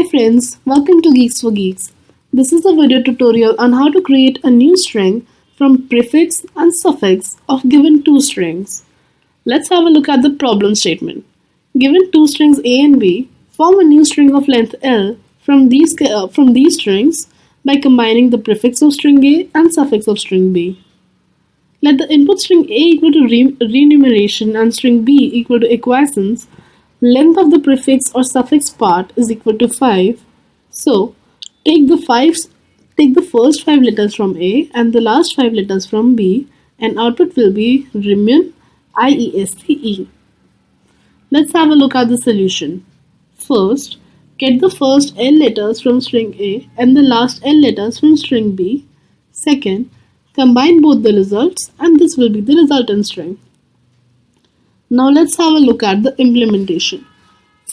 Hi friends, welcome to Geeks for Geeks. This is a video tutorial on how to create a new string from prefix and suffix of given two strings. Let's have a look at the problem statement. Given two strings A and B, form a new string of length L from these strings by combining the prefix of string A and suffix of string B. Let the input string A equal to renumeration and string B equal to equations. Length of the prefix or suffix part is equal to 5. So, take the first 5 letters from A and the last 5 letters from B, and output will be remun IESTE. Let's have a look at the solution. First, get the first L letters from string A and the last L letters from string B. Second, combine both the results and this will be the resultant string. Now let's have a look at the implementation.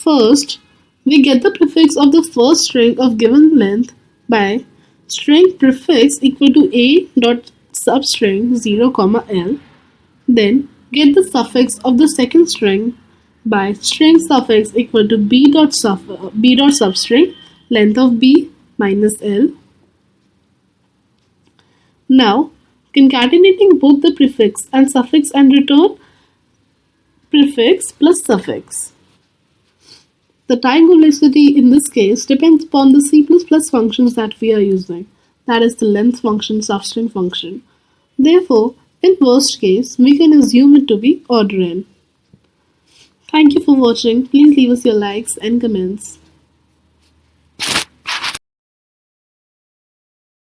First, we get the prefix of the first string of given length by string prefix equal to A dot substring 0, L. Then get the suffix of the second string by string suffix equal to B dot substring length of B minus L. Now, concatenating both the prefix and suffix and return prefix plus suffix. The time complexity in this case depends upon the C++ functions that we are using, that is the length function, substring function. Therefore, in worst case, we can assume it to be order n. Thank you for watching. Please leave us your likes and comments.